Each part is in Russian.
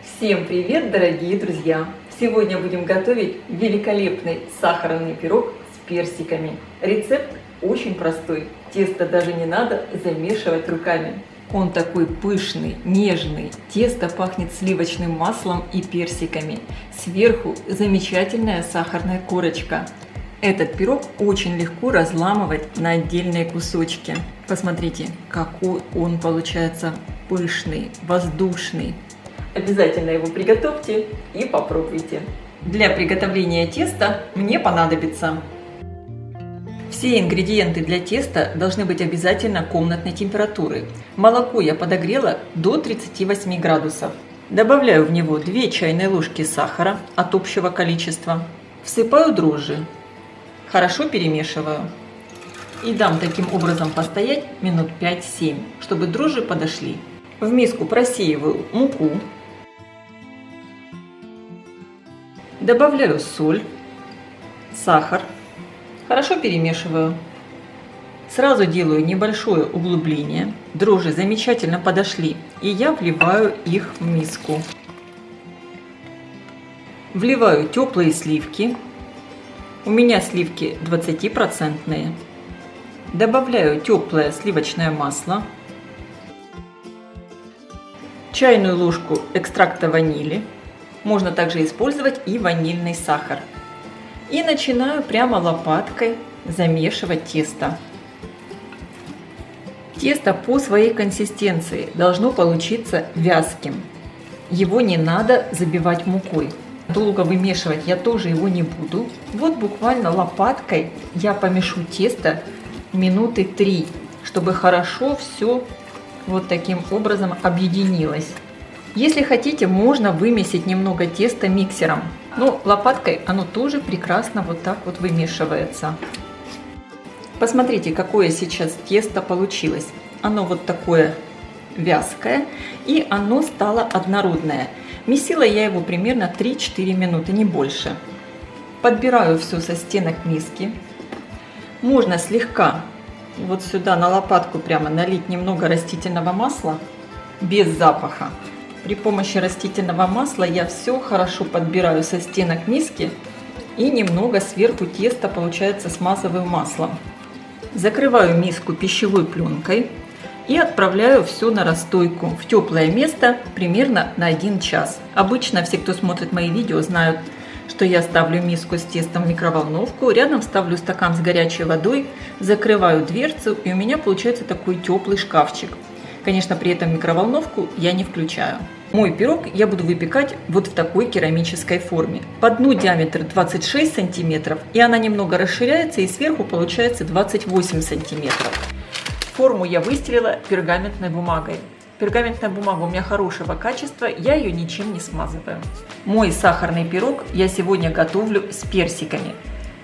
Всем привет, дорогие друзья! Сегодня будем готовить великолепный сахарный пирог с персиками. Рецепт очень простой, тесто даже не надо замешивать руками. Он такой пышный, нежный, тесто пахнет сливочным маслом и персиками. Сверху замечательная сахарная корочка. Этот пирог очень легко разламывать на отдельные кусочки. Посмотрите, какой он получается пышный, воздушный. Обязательно его приготовьте и попробуйте. Для приготовления теста мне понадобится все ингредиенты для теста должны быть обязательно комнатной температуры. Молоко я подогрела до 38 градусов. Добавляю в него 2 чайные ложки сахара от общего количества. Всыпаю дрожжи. Хорошо перемешиваю. И дам таким образом постоять минут 5-7, чтобы дрожжи подошли. В миску просеиваю муку. Добавляю соль, сахар. Хорошо перемешиваю. Сразу делаю небольшое углубление. Дрожжи замечательно подошли, и я вливаю их в миску. Вливаю теплые сливки. У меня сливки 20%. Добавляю теплое сливочное масло. Чайную ложку экстракта ванили. Можно также использовать и ванильный сахар. И начинаю прямо лопаткой замешивать тесто. Тесто по своей консистенции должно получиться вязким. Его не надо забивать мукой. Долго вымешивать я тоже его не буду. Вот буквально лопаткой я помешу тесто минуты 3, чтобы хорошо все вот таким образом объединилось. Если хотите, можно вымесить немного теста миксером. Но лопаткой оно тоже прекрасно вот так вот вымешивается. Посмотрите, какое сейчас тесто получилось. Оно вот такое вязкое, и оно стало однородное. Месила я его примерно 3-4 минуты, не больше. Подбираю все со стенок миски. Можно слегка вот сюда на лопатку прямо налить немного растительного масла без запаха. При помощи растительного масла я все хорошо подбираю со стенок миски и немного сверху теста получается смазываю маслом. Закрываю миску пищевой пленкой и отправляю все на расстойку в теплое место примерно на 1 час. Обычно все, кто смотрит мои видео, знают, что я ставлю миску с тестом в микроволновку, рядом ставлю стакан с горячей водой, закрываю дверцу, и у меня получается такой теплый шкафчик. Конечно, при этом микроволновку я не включаю. Мой пирог я буду выпекать вот в такой керамической форме. По дну диаметр 26 сантиметров, и она немного расширяется, и сверху получается 28 сантиметров. Форму я выстелила пергаментной бумагой. Пергаментная бумага у меня хорошего качества, я ее ничем не смазываю. Мой сахарный пирог я сегодня готовлю с персиками.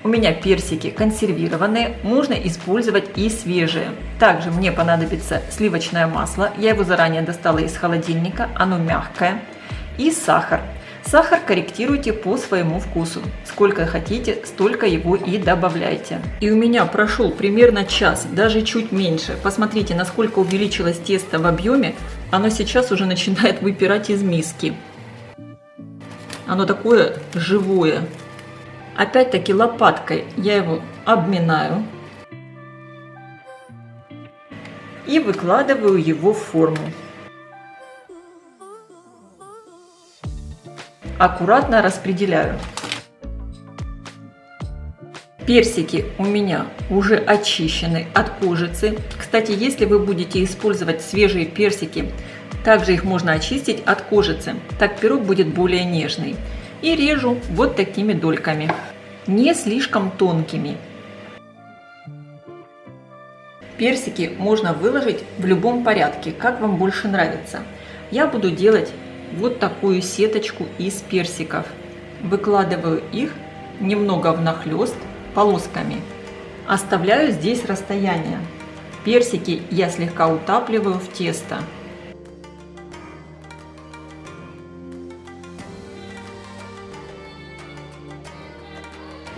У меня персики консервированные, можно использовать и свежие. Также мне понадобится сливочное масло, я его заранее достала из холодильника, оно мягкое, и сахар. Сахар корректируйте по своему вкусу. Сколько хотите, столько его и добавляйте. И у меня прошел примерно час, даже чуть меньше. Посмотрите, насколько увеличилось тесто в объеме. Оно сейчас уже начинает выпирать из миски. Оно такое живое. Опять-таки лопаткой я его обминаю и выкладываю его в форму. Аккуратно распределяю. Персики у меня уже очищены от кожицы. Кстати, если вы будете использовать свежие персики, также их можно очистить от кожицы. Так пирог будет более нежный. И режу вот такими дольками, не слишком тонкими. Персики можно выложить в любом порядке, как вам больше нравится. Я буду делать вот такую сеточку из персиков. Выкладываю их немного внахлёст полосками. Оставляю здесь расстояние. Персики я слегка утапливаю в тесто.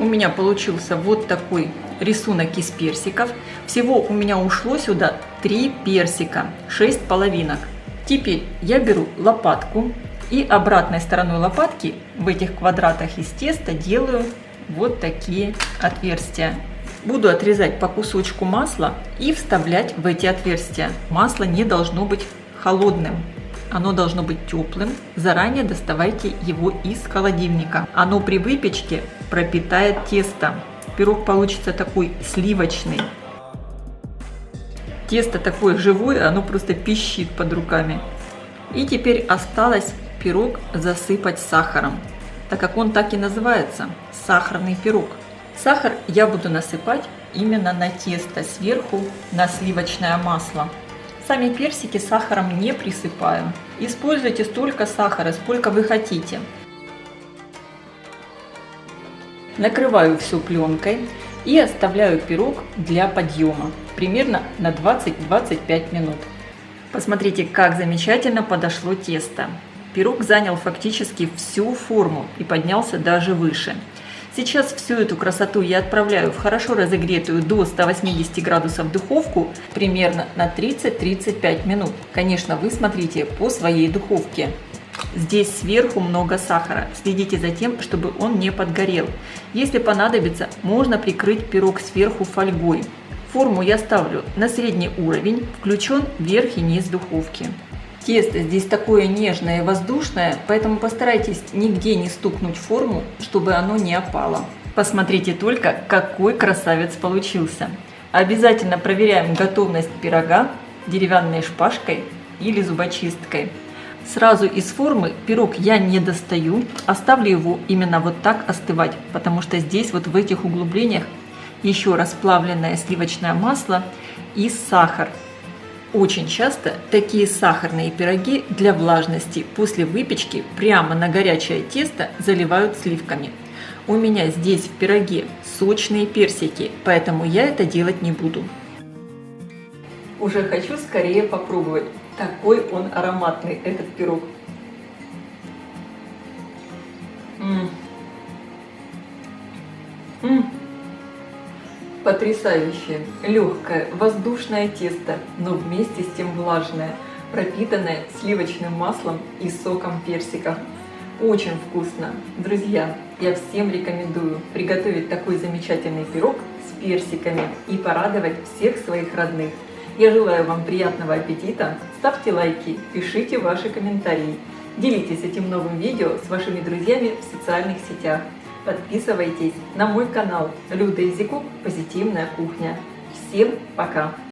У меня получился вот такой рисунок из персиков. Всего у меня ушло сюда 3 персика, 6 половинок. Теперь я беру лопатку И обратной стороной лопатки в этих квадратах из теста делаю вот такие отверстия. Буду отрезать по кусочку масла и вставлять в эти отверстия. Масло не должно быть холодным, оно должно быть теплым. Заранее доставайте его из холодильника. Оно при выпечке пропитает тесто. Пирог получится такой сливочный. Тесто такое живое, оно просто пищит под руками. И теперь осталось пирог засыпать сахаром, так как он так и называется – сахарный пирог. Сахар я буду насыпать именно на тесто, сверху на сливочное масло. Сами персики сахаром не присыпаю. Используйте столько сахара, сколько вы хотите. Накрываю все пленкой и оставляю пирог для подъема примерно на 20-25 минут. Посмотрите, как замечательно подошло тесто. Пирог занял фактически всю форму и поднялся даже выше. Сейчас всю эту красоту я отправляю в хорошо разогретую до 180 градусов духовку примерно на 30-35 минут. Конечно, вы смотрите по своей духовке. Здесь сверху много сахара. Следите за тем, чтобы он не подгорел. Если понадобится, можно прикрыть пирог сверху фольгой. Форму я ставлю на средний уровень, включен верх и низ духовки. Тесто здесь такое нежное и воздушное, поэтому постарайтесь нигде не стукнуть форму, чтобы оно не опало. Посмотрите только, какой красавец получился. Обязательно проверяем готовность пирога деревянной шпажкой или зубочисткой. Сразу из формы пирог я не достаю, оставлю его именно вот так остывать, потому что здесь вот в этих углублениях еще расплавленное сливочное масло и сахар. Очень часто такие сахарные пироги для влажности после выпечки прямо на горячее тесто заливают сливками. У меня здесь в пироге сочные персики, поэтому я это делать не буду. Уже хочу скорее попробовать. Такой он ароматный, этот пирог. Потрясающее, легкое, воздушное тесто, но вместе с тем влажное, пропитанное сливочным маслом и соком персика. Очень вкусно. Друзья, я всем рекомендую приготовить такой замечательный пирог с персиками и порадовать всех своих родных. Я желаю вам приятного аппетита, ставьте лайки, пишите ваши комментарии, делитесь этим новым видео с вашими друзьями в социальных сетях. Подписывайтесь на мой канал Люда Изикук «Позитивная кухня». Всем пока!